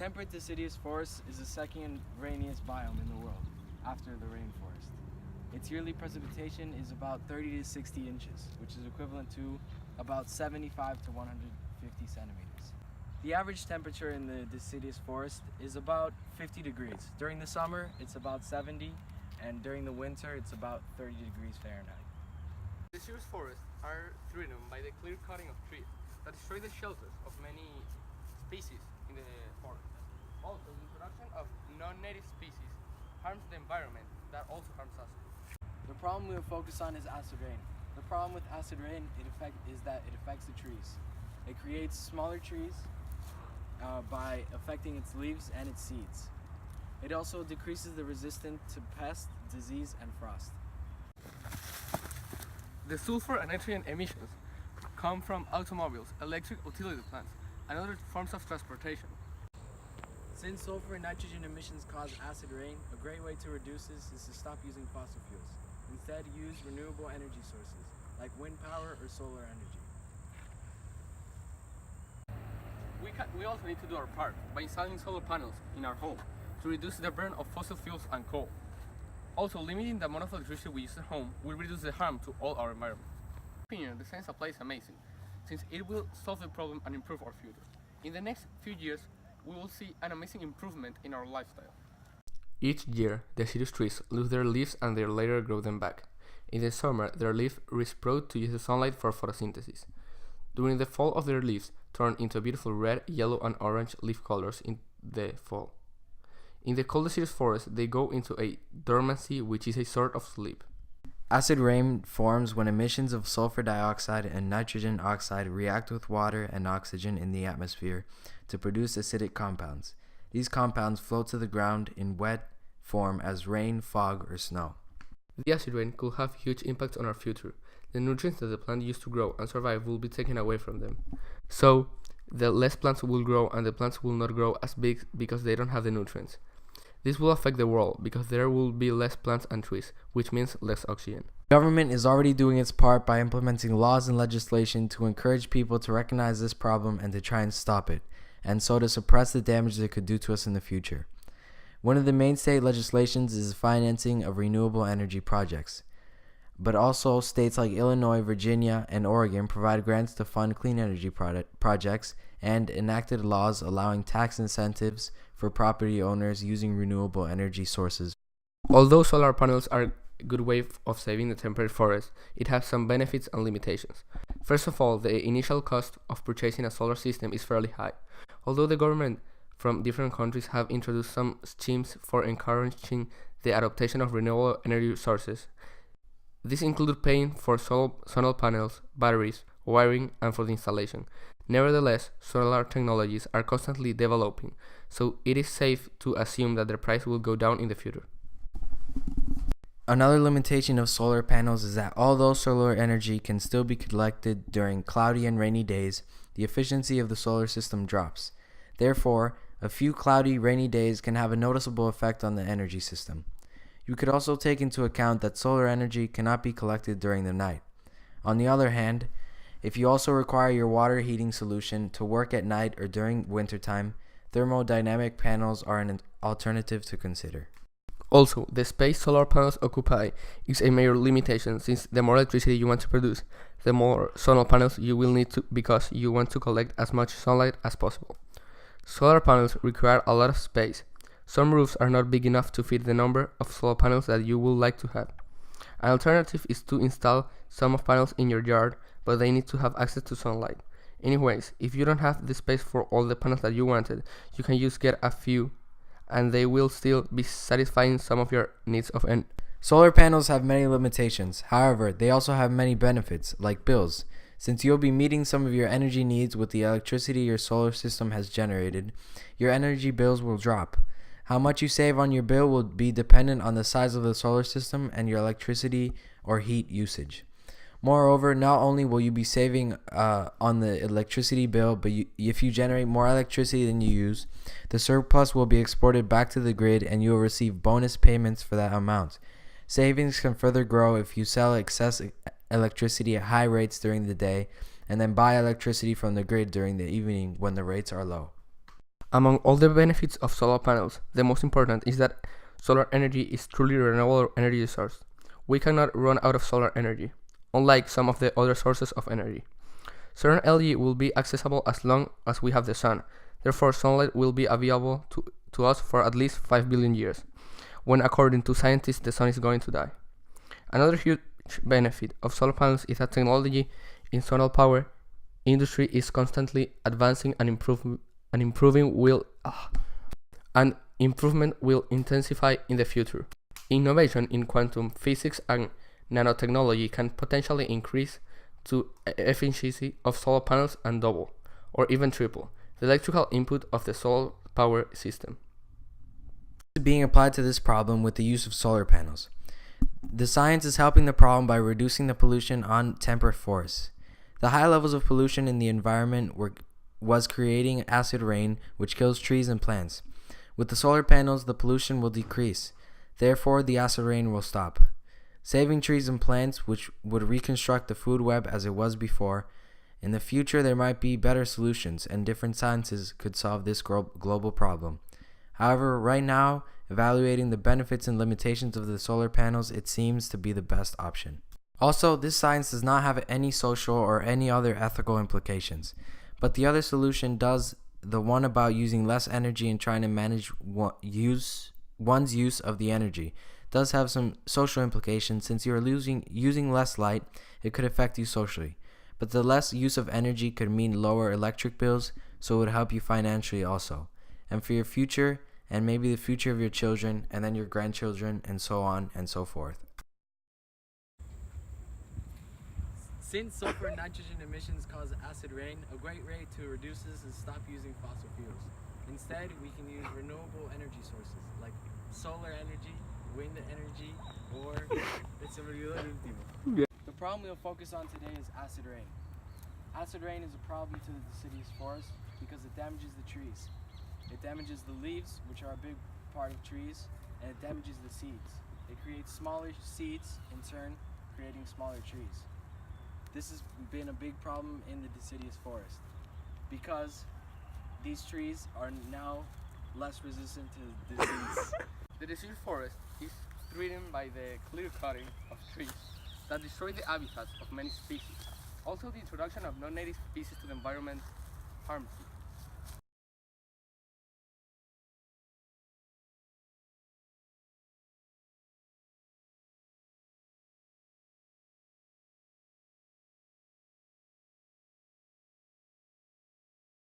temperate deciduous forest is the second rainiest biome in the world, after the rainforest. Its yearly precipitation is about 30 to 60 inches, which is equivalent to about 75 to 150 centimeters. The average temperature in the deciduous forest is about 50 degrees. During the summer, it's about 70, and during the winter, it's about 30 degrees Fahrenheit. Deciduous forests are threatened by the clear cutting of trees that destroy the shelters of many species in the forest. Also, the introduction of non-native species harms the environment, that also harms us. The problem we'll focus on is acid rain. The problem with acid rain is that it affects the trees. It creates smaller trees by affecting its leaves and its seeds. It also decreases the resistance to pest, disease, and frost. The sulfur and nitrogen emissions come from automobiles, electric utility plants, and other forms of transportation. Since sulfur and nitrogen emissions cause acid rain, a great way to reduce this is to stop using fossil fuels. Instead, use renewable energy sources, like wind power or solar energy. We also need to do our part by installing solar panels in our home to reduce the burn of fossil fuels and coal. Also, limiting the amount of electricity we use at home will reduce the harm to all our environment. In my opinion, the science applies amazing, since it will solve the problem and improve our future. In the next few years, we will see an amazing improvement in our lifestyle. Each year, deciduous trees lose their leaves and they later grow them back. In the summer, their leaves resprout to use the sunlight for photosynthesis. During the fall of their leaves turn into beautiful red, yellow, and orange leaf colors in the fall. In the cold deciduous forest, they go into a dormancy, which is a sort of sleep. Acid rain forms when emissions of sulfur dioxide and nitrogen oxide react with water and oxygen in the atmosphere to produce acidic compounds. These compounds flow to the ground in wet form as rain, fog, or snow. The acid rain could have huge impacts on our future. The nutrients that the plant used to grow and survive will be taken away from them. So, the less plants will grow and the plants will not grow as big because they don't have the nutrients. This will affect the world because there will be less plants and trees, which means less oxygen. The government is already doing its part by implementing laws and legislation to encourage people to recognize this problem and to try and stop it, and so to suppress the damage it could do to us in the future. One of the main state legislations is the financing of renewable energy projects, but also states like Illinois, Virginia, and Oregon provide grants to fund clean energy projects and enacted laws allowing tax incentives for property owners using renewable energy sources. Although solar panels are a good way of saving the temperate forest, it has some benefits and limitations. First of all, the initial cost of purchasing a solar system is fairly high. Although the government from different countries have introduced some schemes for encouraging the adoption of renewable energy sources. This includes paying for solar panels, batteries, wiring, and for the installation. Nevertheless, solar technologies are constantly developing, so it is safe to assume that their price will go down in the future. Another limitation of solar panels is that although solar energy can still be collected during cloudy and rainy days, the efficiency of the solar system drops. Therefore, a few cloudy, rainy days can have a noticeable effect on the energy system. You could also take into account that solar energy cannot be collected during the night. On the other hand, if you also require your water heating solution to work at night or during wintertime, thermodynamic panels are an alternative to consider. Also, the space solar panels occupy is a major limitation, since the more electricity you want to produce, the more solar panels you will need to, because you want to collect as much sunlight as possible. Solar panels require a lot of space. Some roofs are not big enough to fit the number of solar panels that you would like to have. An alternative is to install some of panels in your yard, but they need to have access to sunlight. Anyways, if you don't have the space for all the panels that you wanted, you can just get a few, and they will still be satisfying some of your needs of energy. Solar panels have many limitations. However, they also have many benefits, like bills. Since you'll be meeting some of your energy needs with the electricity your solar system has generated, your energy bills will drop. How much you save on your bill will be dependent on the size of the solar system and your electricity or heat usage. Moreover, not only will you be saving on the electricity bill, but if you generate more electricity than you use, the surplus will be exported back to the grid and you will receive bonus payments for that amount. Savings can further grow if you sell excess electricity at high rates during the day and then buy electricity from the grid during the evening when the rates are low. Among all the benefits of solar panels, the most important is that solar energy is truly a renewable energy source. We cannot run out of solar energy, unlike some of the other sources of energy. Solar energy will be accessible as long as we have the sun. Therefore, sunlight will be available to us for at least 5 billion years, when according to scientists the sun is going to die. Another huge benefit of solar panels is that technology in solar power industry is constantly advancing and improvement will intensify in the future. Innovation in quantum physics and nanotechnology can potentially increase the efficiency of solar panels and double, or even triple, the electrical input of the solar power system. Being applied to this problem with the use of solar panels. The science is helping the problem by reducing the pollution on temperate forests. The high levels of pollution in the environment was creating acid rain, which kills trees and plants. With the solar panels, the pollution will decrease. Therefore, the acid rain will stop, saving trees and plants, which would reconstruct the food web as it was before. In the future, there might be better solutions, and different sciences could solve this global problem. However, right now, evaluating the benefits and limitations of the solar panels, it seems to be the best option. Also, this science does not have any social or any other ethical implications, but the other solution does, the one about using less energy and trying to manage one's use of the energy, does have some social implications. Since you are using less light, it could affect you socially. But the less use of energy could mean lower electric bills, so it would help you financially also. And for your future, and maybe the future of your children, and then your grandchildren, and so on and so forth. Since sulfur and nitrogen emissions cause acid rain, a great way to reduce this is stop using fossil fuels. Instead, we can use renewable energy sources like solar energy, wind energy, or The problem we'll focus on today is acid rain. Acid rain is a problem to the deciduous forest because it damages the trees. It damages the leaves, which are a big part of trees, and it damages the seeds. It creates smaller seeds, in turn creating smaller trees. This has been a big problem in the deciduous forest because these trees are now less resistant to disease. The deciduous forest is threatened by the clear cutting of trees that destroy the habitats of many species. Also, the introduction of non-native species to the environment harms it.